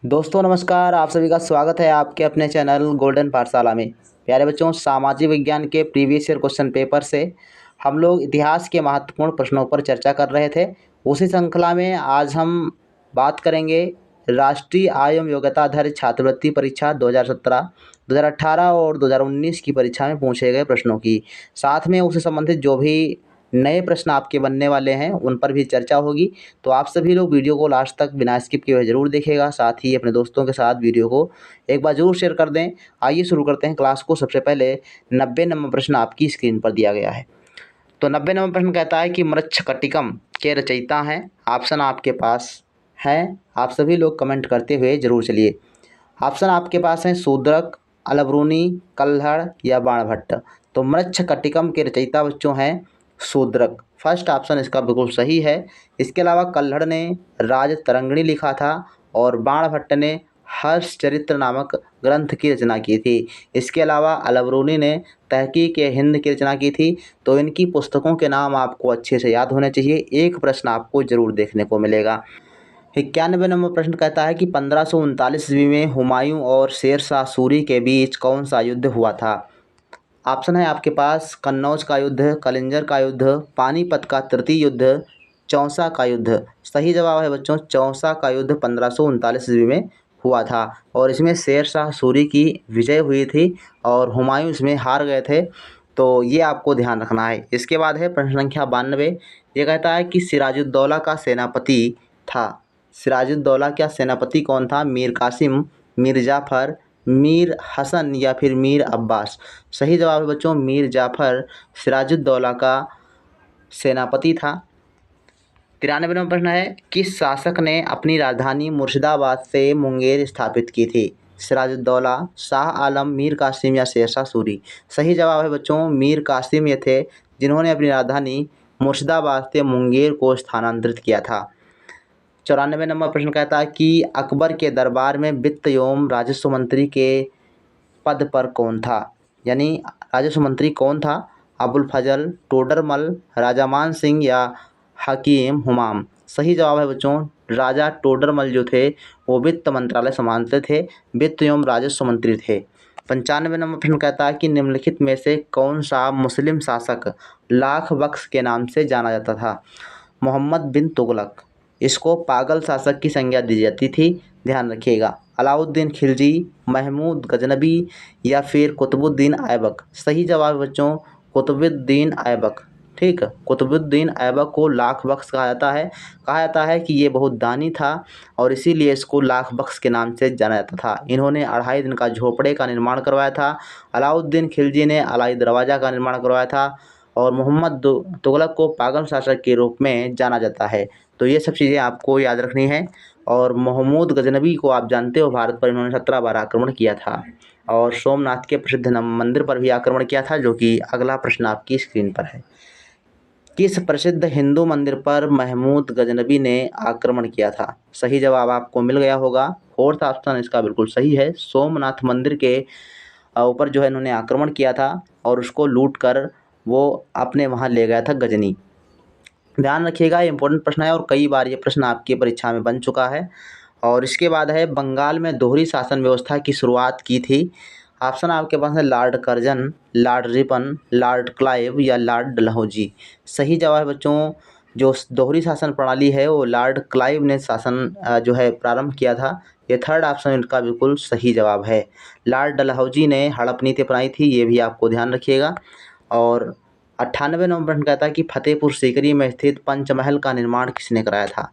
दोस्तों नमस्कार, आप सभी का स्वागत है आपके अपने चैनल गोल्डन पाठशाला में। प्यारे बच्चों, सामाजिक विज्ञान के प्रीवियस ईयर क्वेश्चन पेपर से हम लोग इतिहास के महत्वपूर्ण प्रश्नों पर चर्चा कर रहे थे। उसी श्रृंखला में आज हम बात करेंगे राष्ट्रीय आय एवं योग्यता आधारित छात्रवृत्ति परीक्षा 2017, 2018 और 2019 की परीक्षा में पूछे गए प्रश्नों की। साथ में उससे संबंधित जो भी नए प्रश्न आपके बनने वाले हैं उन पर भी चर्चा होगी। तो आप सभी लोग वीडियो को लास्ट तक बिना स्किप किए हुए ज़रूर देखिएगा। साथ ही अपने दोस्तों के साथ वीडियो को एक बार ज़रूर शेयर कर दें। आइए शुरू करते हैं क्लास को। सबसे पहले 90 नंबर प्रश्न आपकी स्क्रीन पर दिया गया है। तो 90 नंबर प्रश्न कहता है कि मृच्छकटिकम के रचयिता हैं। ऑप्शन आपके पास हैं, आप सभी लोग कमेंट करते हुए ज़रूर चलिए। ऑप्शन आपके पास हैं शूद्रक, अलबरूनी, कल्हड़ या बाणभट्ट। तो मृच्छकटिकम के रचयिता बच्चों हैं शूद्रक। फर्स्ट ऑप्शन इसका बिल्कुल सही है। इसके अलावा कल्हड़ ने राजतरंगिणी लिखा था और बाणभट्ट ने हर्षचरित्र नामक ग्रंथ की रचना की थी। इसके अलावा अलबरूनी ने तहकीक-ए-हिंद की रचना की थी। तो इनकी पुस्तकों के नाम आपको अच्छे से याद होने चाहिए। एक प्रश्न आपको ज़रूर देखने को मिलेगा। 91 नंबर प्रश्न कहता है कि 1539 ईस्वी में हुमायूं और शेर शाह सूरी के बीच कौन सा युद्ध हुआ था। ऑप्शन है आपके पास कन्नौज का युद्ध, कलिंजर का युद्ध, पानीपत का तृतीय युद्ध, चौसा का युद्ध। सही जवाब है बच्चों चौसा का युद्ध 1539 ईस्वी में हुआ था और इसमें शेर शाह सूरी की विजय हुई थी और हुमायूं इसमें हार गए थे। तो ये आपको ध्यान रखना है। इसके बाद है प्रश्न संख्या 92। ये कहता है कि सिराजुद्दौला का सेनापति था। सिराजुद्दौला का सेनापति कौन था? मीर कासिम, मीर जाफ़र, मीर हसन या फिर मीर अब्बास। सही जवाब है बच्चों मीर जाफ़र सिराजुद्दौला का सेनापति था। 93 नंबर प्रश्न है किस शासक ने अपनी राजधानी मुर्शिदाबाद से मुंगेर स्थापित की थी? सिराजुद्दौला, शाह आलम, मीर कासिम या शेर शाह सूरी। सही जवाब है बच्चों मीर कासिम ये थे जिन्होंने अपनी राजधानी मुर्शिदाबाद से मुंगेर को स्थानांतरित किया था। 94 नंबर प्रश्न कहता है कि अकबर के दरबार में वित्त एवं राजस्व मंत्री के पद पर कौन था? यानी राजस्व मंत्री कौन था? अबुल फजल, टोडरमल, राजा मान सिंह या हकीम हुमाम। सही जवाब है बच्चों राजा टोडरमल जो थे वो वित्त मंत्रालय संभालते थे, वित्त एवं राजस्व मंत्री थे। 95 नंबर प्रश्न कहता है कि निम्नलिखित में से कौन सा मुस्लिम शासक लाख बख्श के नाम से जाना जाता था? मोहम्मद बिन तुगलक, इसको पागल शासक की संज्ञा दी जाती थी, ध्यान रखिएगा। अलाउद्दीन खिलजी, महमूद गजनबी या फिर कुतुबुद्दीन ऐबक। सही जवाब है बच्चों कुतुबुद्दीन ऐबक। ठीक, कुतुबुद्दीन ऐबक को लाख बख्श कहा जाता है कि ये बहुत दानी था और इसीलिए इसको लाख बख्श के नाम से जाना जाता था। इन्होंने 2.5 दिन का झोपड़े का निर्माण करवाया था। अलाउद्दीन खिलजी ने अलाई दरवाज़ा का निर्माण करवाया था और मोहम्मद तुगलक को पागल शासक के रूप में जाना जाता है। तो ये सब चीज़ें आपको याद रखनी है। और महमूद गजनबी को आप जानते हो भारत पर इन्होंने 17 बार आक्रमण किया था और सोमनाथ के प्रसिद्ध मंदिर पर भी आक्रमण किया था, जो कि अगला प्रश्न आपकी स्क्रीन पर है। किस प्रसिद्ध हिंदू मंदिर पर महमूद गजनबी ने आक्रमण किया था? सही जवाब आपको मिल गया होगा। फोर्थ ऑप्शन इसका बिल्कुल सही है। सोमनाथ मंदिर के ऊपर जो है इन्होंने आक्रमण किया था और उसको लूट कर वो अपने वहाँ ले गया था गजनी। ध्यान रखिएगा ये इंपॉर्टेंट प्रश्न है और कई बार ये प्रश्न आपकी परीक्षा में बन चुका है। और इसके बाद है बंगाल में दोहरी शासन व्यवस्था की शुरुआत की थी। ऑप्शन आपके पास है Lord Curzon, Lord Ripon, Lord Clive या लॉर्ड डलहौजी। सही जवाब है बच्चों जो दोहरी शासन प्रणाली है वो लॉर्ड क्लाइव ने शासन जो है प्रारंभ किया था। ये थर्ड ऑप्शन इनका बिल्कुल सही जवाब है। लॉर्ड डलहौजी ने हड़प नीति अपनाई थी, ये भी आपको ध्यान रखिएगा। और 98 नंबर प्रश्न कहता है कि फतेहपुर सीकरी में स्थित पंचमहल का निर्माण किसने कराया था?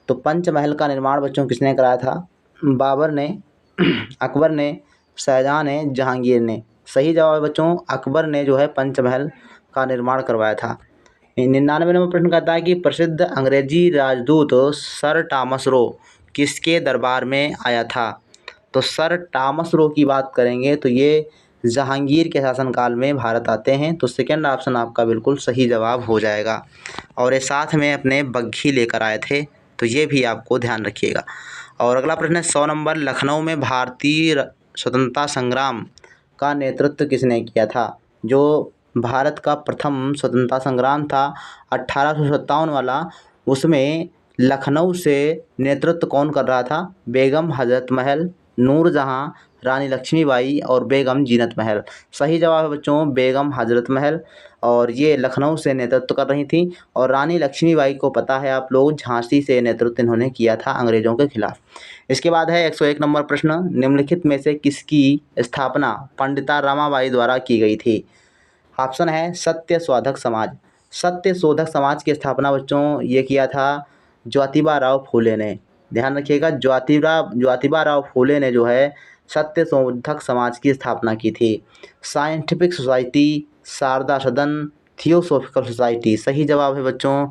तो पंचमहल का निर्माण बच्चों किसने कराया था? बाबर ने, अकबर ने, शाहजहाँ ने, जहांगीर ने। सही जवाब है बच्चों अकबर ने जो है पंचमहल का निर्माण करवाया था। 99 नंबर प्रश्न कहता है कि प्रसिद्ध अंग्रेजी राजदूत सर टॉमस रो किसके दरबार में आया था? तो सर टॉमस रो की बात करेंगे तो ये जहांगीर के शासनकाल में भारत आते हैं। तो सेकंड ऑप्शन आपका बिल्कुल सही जवाब हो जाएगा। और ये साथ में अपने बग्घी लेकर आए थे, तो ये भी आपको ध्यान रखिएगा। और अगला प्रश्न है 100 नंबर, लखनऊ में भारतीय स्वतंत्रता संग्राम का नेतृत्व किसने किया था? जो भारत का प्रथम स्वतंत्रता संग्राम था 1857 वाला, उसमें लखनऊ से नेतृत्व कौन कर रहा था? बेगम हजरत महल, नूरजहाँ, रानी लक्ष्मीबाई और बेगम जीनत महल। सही जवाब है बच्चों बेगम हजरत महल, और ये लखनऊ से नेतृत्व कर रही थी। और रानी लक्ष्मीबाई को पता है आप लोग, झांसी से नेतृत्व इन्होंने किया था अंग्रेजों के खिलाफ। इसके बाद है 101 नंबर प्रश्न, निम्नलिखित में से किसकी स्थापना पंडिता रमाबाई द्वारा की गई थी? ऑप्शन है सत्य शोधक समाज। सत्य शोधक समाज की स्थापना बच्चों ये किया था ज्योतिबा राव फूले ने। ध्यान रखिएगा, ज्योतिबा राव फूले ने जो है सत्य शोधक समाज की स्थापना की थी। साइंटिफिक सोसाइटी, शारदा सदन, थियोसॉफिकल सोसाइटी। सही जवाब है बच्चों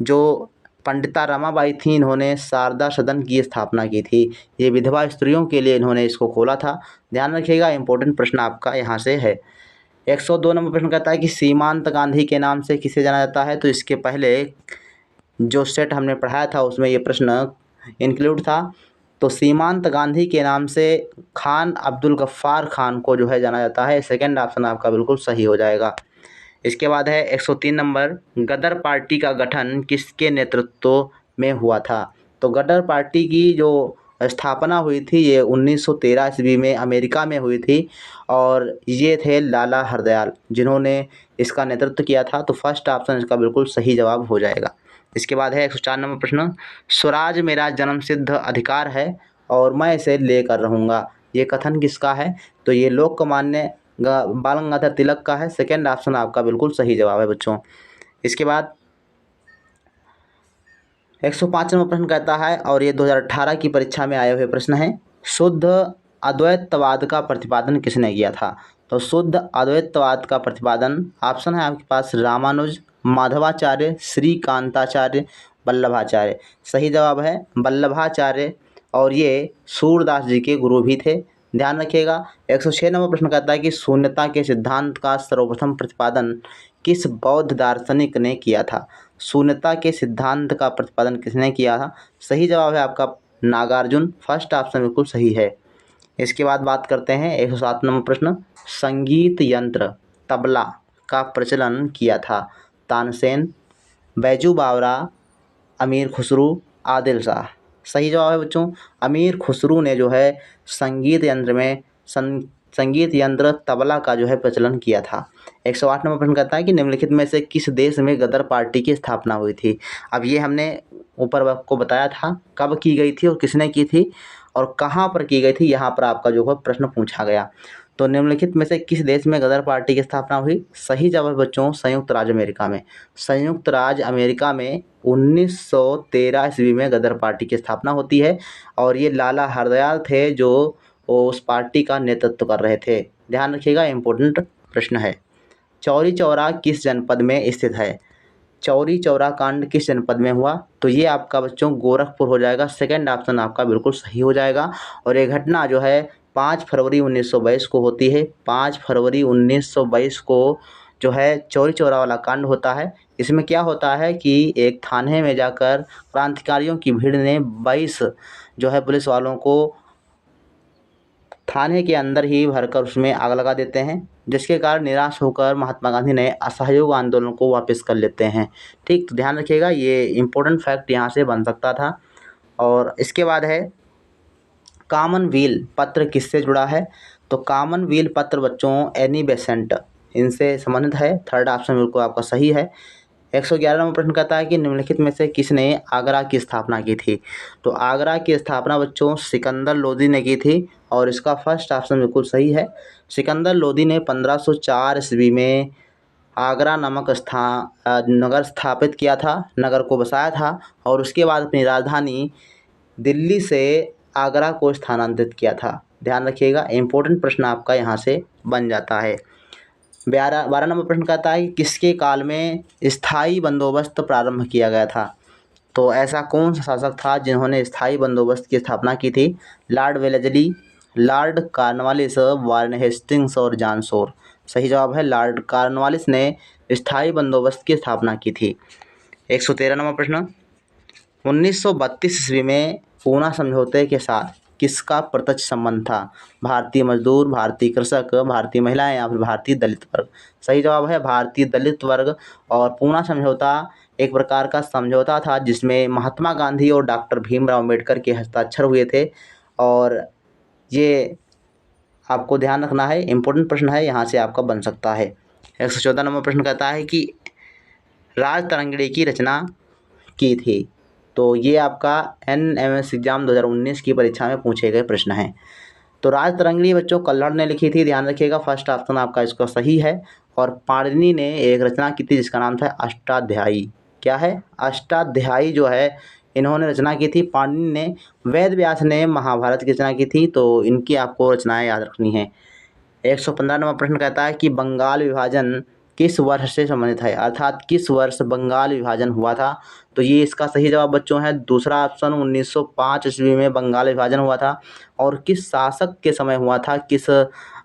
जो पंडिता रमाबाई थी, इन्होंने शारदा सदन की स्थापना की थी। ये विधवा स्त्रियों के लिए इन्होंने इसको खोला था। ध्यान रखिएगा, इंपॉर्टेंट प्रश्न आपका यहाँ से है। 102 नंबर प्रश्न कहता है कि सीमांत गांधी के नाम से किसे जाना जाता है? तो इसके पहले जो सेट हमने पढ़ाया था उसमें ये प्रश्न इंक्लूड था। तो सीमांत गांधी के नाम से खान अब्दुल गफ्फार खान को जो है जाना जाता है। सेकंड ऑप्शन आपका बिल्कुल सही हो जाएगा। इसके बाद है 103 नंबर, गदर पार्टी का गठन किसके नेतृत्व में हुआ था? तो गदर पार्टी की जो स्थापना हुई थी ये 1913 ईस्वी में अमेरिका में हुई थी, और ये थे लाला हरदयाल जिन्होंने इसका नेतृत्व किया था। तो फर्स्ट ऑप्शन इसका बिल्कुल सही जवाब हो जाएगा। इसके बाद है 104 नंबर प्रश्न, स्वराज मेरा जन्मसिद्ध अधिकार है और मैं इसे लेकर रहूँगा, ये कथन किसका है? तो ये लोकमान्य बाल गंगाधर तिलक का है। सेकेंड ऑप्शन आपका बिल्कुल सही जवाब है बच्चों। इसके बाद 105 नंबर प्रश्न कहता है, और ये 2018 की परीक्षा में आए हुए प्रश्न है, शुद्ध अद्वैतवाद का प्रतिपादन किसने किया था? तो शुद्ध अद्वैतवाद का प्रतिपादन ऑप्शन है आपके पास रामानुज, माधवाचार्य, श्रीकांताचार्य, वल्लभाचार्य। सही जवाब है वल्लभाचार्य, और ये सूरदास जी के गुरु भी थे। ध्यान रखिएगा। 106 नंबर प्रश्न कहता है कि शून्यता के सिद्धांत का सर्वप्रथम प्रतिपादन किस बौद्ध दार्शनिक ने किया था? शून्यता के सिद्धांत का प्रतिपादन किसने किया था? सही जवाब है आपका नागार्जुन। फर्स्ट ऑप्शन बिल्कुल सही है। इसके बाद बात करते हैं 107 नंबर प्रश्न, संगीत यंत्र तबला का प्रचलन किया था? तानसेन, बैजू बावरा, अमीर खुसरू, आदिल शाह। सही जवाब है बच्चों अमीर खुसरू ने जो है संगीत यंत्र में संगीत यंत्र तबला का जो है प्रचलन किया था। 108 नंबर प्रश्न कहता है कि निम्नलिखित में से किस देश में गदर पार्टी की स्थापना हुई थी? अब ये हमने ऊपर आपको बताया था कब की गई थी और किसने की थी और कहाँ पर की गई थी, यहाँ पर आपका जो है प्रश्न पूछा गया। तो निम्नलिखित में से किस देश में गदर पार्टी की स्थापना हुई? सही जवाब है बच्चों संयुक्त राज्य अमेरिका में। संयुक्त राज्य अमेरिका में 1913 ईस्वी में गदर पार्टी की स्थापना होती है, और ये लाला हरदयाल थे जो उस पार्टी का नेतृत्व कर रहे थे। ध्यान रखिएगा, इम्पोर्टेंट प्रश्न है। चौरी चौरा किस जनपद में स्थित है? चौरी चौरा कांड किस जनपद में हुआ? तो ये आपका बच्चों गोरखपुर हो जाएगा। सेकंड ऑप्शन आपका बिल्कुल सही हो जाएगा। और ये घटना जो है 5 फरवरी 1922 को होती है। 5 फरवरी 1922 को जो है चौरी चौरा वाला कांड होता है। इसमें क्या होता है कि एक थाने में जाकर क्रांतिकारियों की भीड़ ने 22 जो है पुलिस वालों को थाने के अंदर ही भरकर उसमें आग लगा देते हैं, जिसके कारण निराश होकर महात्मा गांधी ने असहयोग आंदोलन को वापस कर लेते हैं। ठीक, तो ध्यान रखिएगा ये इम्पोर्टेंट फैक्ट यहाँ से बन सकता था। और इसके बाद है कॉमनवेल्थ पत्र किससे जुड़ा है? तो कॉमनवेल्थ पत्र बच्चों एनी बेसेंट इनसे संबंधित है। थर्ड ऑप्शन बिल्कुल आपका सही है। 111 नंबर प्रश्न कहता है कि निम्नलिखित में से किसने आगरा की स्थापना की थी? तो आगरा की स्थापना बच्चों सिकंदर लोदी ने की थी, और इसका फर्स्ट ऑप्शन बिल्कुल सही है। सिकंदर लोदी ने 1504 ईस्वी में आगरा नामक नगर स्थापित किया था, नगर को बसाया था, और उसके बाद अपनी राजधानी दिल्ली से आगरा को स्थानांतरित किया था। ध्यान रखिएगा, इम्पोर्टेंट प्रश्न आपका यहाँ से बन जाता है। 12 नंबर प्रश्न कहता है कि किसके काल में स्थायी बंदोबस्त प्रारंभ किया गया था? तो ऐसा कौन सा शासक था जिन्होंने स्थायी बंदोबस्त की स्थापना की थी? Lord Wellesley, Lord Cornwallis, Warren Hastings और जॉन शोर। सही जवाब है लॉर्ड कॉर्नवालिस ने स्थायी बंदोबस्त की स्थापना की थी। 113 नंबर प्रश्न, 1932 ईस्वी में पूना समझौते के साथ किसका प्रत्यक्ष संबंध था? भारतीय मजदूर, भारतीय कृषक, भारतीय महिलाएं या फिर भारतीय दलित वर्ग। सही जवाब है भारतीय दलित वर्ग। और पूना समझौता एक प्रकार का समझौता था जिसमें महात्मा गांधी और डॉक्टर भीमराव अम्बेडकर के हस्ताक्षर हुए थे। और ये आपको ध्यान रखना है, इम्पोर्टेंट प्रश्न है, यहाँ से आपका बन सकता है। 114 नंबर प्रश्न कहता है कि राजतरंगिणी की रचना की थी। तो ये आपका NMS एग्जाम 2019 की परीक्षा में पूछे गए प्रश्न हैं। तो राजतरंगिणी बच्चों कल्हड़ ने लिखी थी, ध्यान रखिएगा, फर्स्ट ऑप्शन आपका इसका सही है। और पाणिनि ने एक रचना की थी जिसका नाम था अष्टाध्यायी। क्या है? अष्टाध्यायी जो है इन्होंने रचना की थी पाणिनि ने। वेद व्यास ने महाभारत की रचना की थी। तो इनकी आपको रचनाएं याद रखनी है। 115 नंबर प्रश्न कहता है कि बंगाल विभाजन किस वर्ष से संबंधित है, अर्थात किस वर्ष बंगाल विभाजन हुआ था। तो ये इसका सही जवाब बच्चों है दूसरा ऑप्शन, 1905 ईस्वी में बंगाल विभाजन हुआ था। और किस शासक के समय हुआ था, किस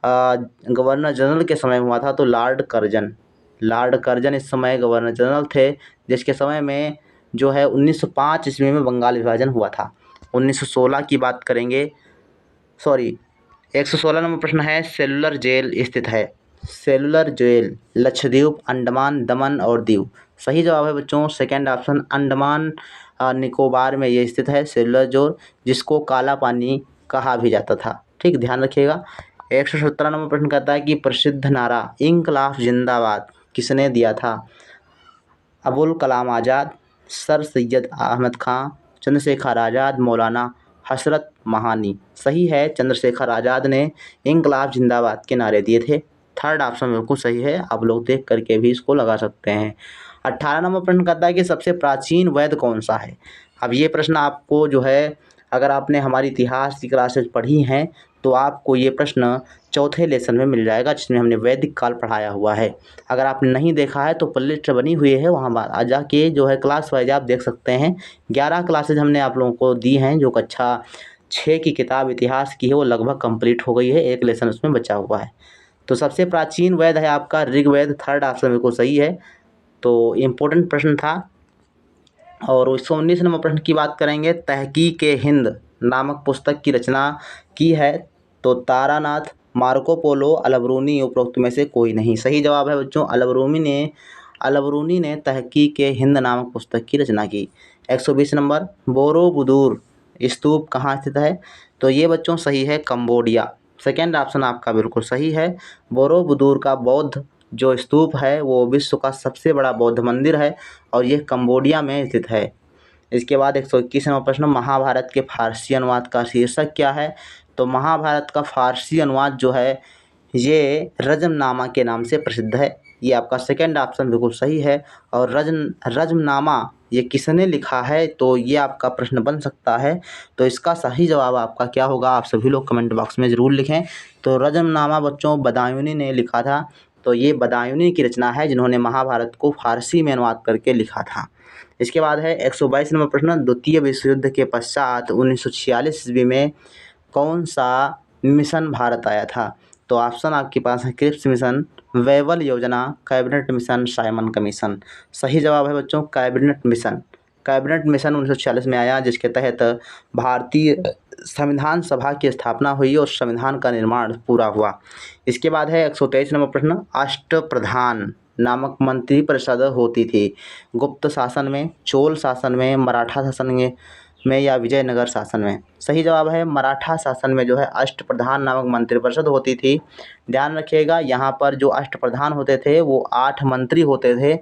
गवर्नर जनरल के समय हुआ था, तो लॉर्ड कर्जन। लॉर्ड कर्जन इस समय गवर्नर जनरल थे, जिसके समय में जो है 1905 ईस्वी में बंगाल विभाजन हुआ था। 1916 की बात करेंगे, सॉरी 116 नंबर प्रश्न है, सेलुलर जेल स्थित है। सेलुलर जेल लक्षद्वीप, अंडमान, दमन और दीव। सही जवाब है बच्चों सेकंड ऑप्शन, अंडमान निकोबार में ये स्थित है सेलुलर जेल, जिसको काला पानी कहा भी जाता था। ठीक, ध्यान रखिएगा। 117 नंबर प्रश्न कहता है कि प्रसिद्ध नारा इंकलाब जिंदाबाद किसने दिया था। अबुल कलाम आज़ाद, सर सैयद अहमद खां, चंद्रशेखर आज़ाद, मौलाना हसरत महानी। सही है, चंद्रशेखर आज़ाद ने इंकलाब जिंदाबाद के नारे दिए थे। थर्ड ऑप्शन बिल्कुल सही है, आप लोग देख करके भी इसको लगा सकते हैं। 18 नंबर प्रश्न कहता है कि सबसे प्राचीन वेद कौन सा है। अब ये प्रश्न आपको जो है, अगर आपने हमारी इतिहास की क्लासेज पढ़ी हैं तो आपको ये प्रश्न चौथे लेसन में मिल जाएगा, जिसमें हमने वैदिक काल पढ़ाया हुआ है। अगर आपने नहीं देखा है तो प्लेलिस्ट बनी हुई है, वहाँ जाके जो है क्लास वाइज आप देख सकते हैं। 11 क्लासेज हमने आप लोगों को दी हैं। जो कक्षा 6 की किताब इतिहास की है वो लगभग कंप्लीट हो गई है, एक लेसन उसमें बचा हुआ है। तो सबसे प्राचीन वेद है आपका ऋग्वेद, थर्ड ऑप्शन बिल्कुल सही है। तो इम्पोर्टेंट प्रश्न था। और 119 नंबर प्रश्न की बात करेंगे, तहकीक-ए-हिंद नामक पुस्तक की रचना की है। तो तारानाथ, मार्को पोलो, अलबरूनी, उपरोक्त में से कोई नहीं। सही जवाब है बच्चों अलबरूनी ने तहकीक-ए-हिंद नामक पुस्तक की रचना की। 120 नंबर, बोरोबुदुर स्तूप कहाँ स्थित है। तो ये बच्चों सही है, कंबोडिया। सेकेंड ऑप्शन आपका बिल्कुल सही है। बोरोबुदुर का बौद्ध जो स्तूप है वो विश्व का सबसे बड़ा बौद्ध मंदिर है और ये कंबोडिया में स्थित है। इसके बाद 121 नंबर प्रश्न, महाभारत के फारसी अनुवाद का शीर्षक क्या है। तो महाभारत का फारसी अनुवाद जो है ये रजमनामा के नाम से प्रसिद्ध है। ये आपका सेकंड ऑप्शन बिल्कुल सही है। और रजमनामा ये किसने लिखा है, तो ये आपका प्रश्न बन सकता है। तो इसका सही जवाब आपका क्या होगा, आप सभी लोग कमेंट बॉक्स में ज़रूर लिखें। तो रजमनामा बच्चों बदायूनी ने लिखा था। तो ये बदायूनी की रचना है जिन्होंने महाभारत को फारसी में अनुवाद करके लिखा था। इसके बाद है 122 नंबर प्रश्न, द्वितीय विश्व युद्ध के पश्चात 1946 ईस्वी में कौन सा मिशन भारत आया था। तो ऑप्शन आपके पास है क्रिप्स मिशन, वेवल योजना, कैबिनेट मिशन, साइमन कमीशन। सही जवाब है बच्चों कैबिनेट मिशन। कैबिनेट मिशन 1946 में आया, जिसके तहत भारतीय संविधान सभा की स्थापना हुई और संविधान का निर्माण पूरा हुआ। इसके बाद है 123 नंबर प्रश्न, अष्टप्रधान नामक मंत्रिपरिषद होती थी गुप्त शासन में, चोल शासन में, मराठा शासन में या विजयनगर शासन में। सही जवाब है मराठा शासन में जो है अष्टप्रधान नामक मंत्रिपरिषद होती थी। ध्यान रखिएगा, यहाँ पर जो अष्टप्रधान होते थे वो 8 मंत्री होते थे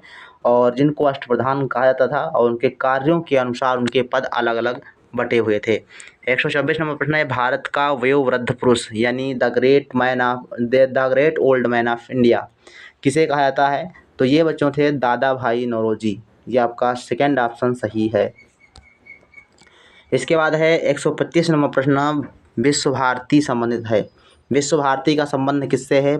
और जिनको अष्टप्रधान कहा जाता था, और उनके कार्यों के अनुसार उनके पद अलग अलग बटे हुए थे। 126 नंबर प्रश्न है, भारत का वयोवृद्ध पुरुष यानी the great old man of India किसे कहा जाता है। तो ये बच्चों थे दादा भाई नौरोजी। ये आपका सेकंड ऑप्शन सही है। इसके बाद है 125 नंबर प्रश्न, विश्व भारती संबंधित है। विश्व भारती का संबंध किससे है,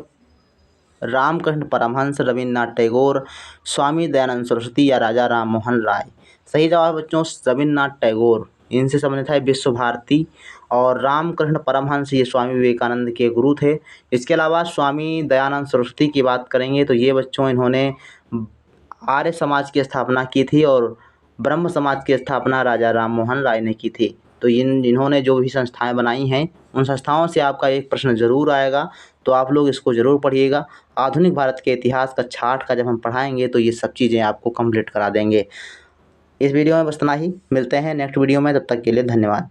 रामकृष्ण परमहंस, रविन्द्रनाथ टैगोर, स्वामी दयानंद सरस्वती या राजा राम मोहन राय। सही जवाब बच्चों रविन्द्रनाथ टैगोर, इनसे संबंधित है विश्व भारती। और रामकृष्ण परमहंस ये स्वामी विवेकानंद के गुरु थे। इसके अलावा स्वामी दयानंद सरस्वती की बात करेंगे तो ये बच्चों इन्होंने आर्य समाज की स्थापना की थी और ब्रह्म समाज की स्थापना राजा राम मोहन राय ने की थी। तो इन्होंने जो भी संस्थाएं बनाई हैं उन संस्थाओं से आपका एक प्रश्न जरूर आएगा। तो आप लोग इसको ज़रूर पढ़िएगा। आधुनिक भारत के इतिहास का छाट का जब हम पढ़ाएंगे तो ये सब चीज़ें आपको कंप्लीट करा देंगे। इस वीडियो में बस इतना ही, मिलते हैं नेक्स्ट वीडियो में, तब तक के लिए धन्यवाद।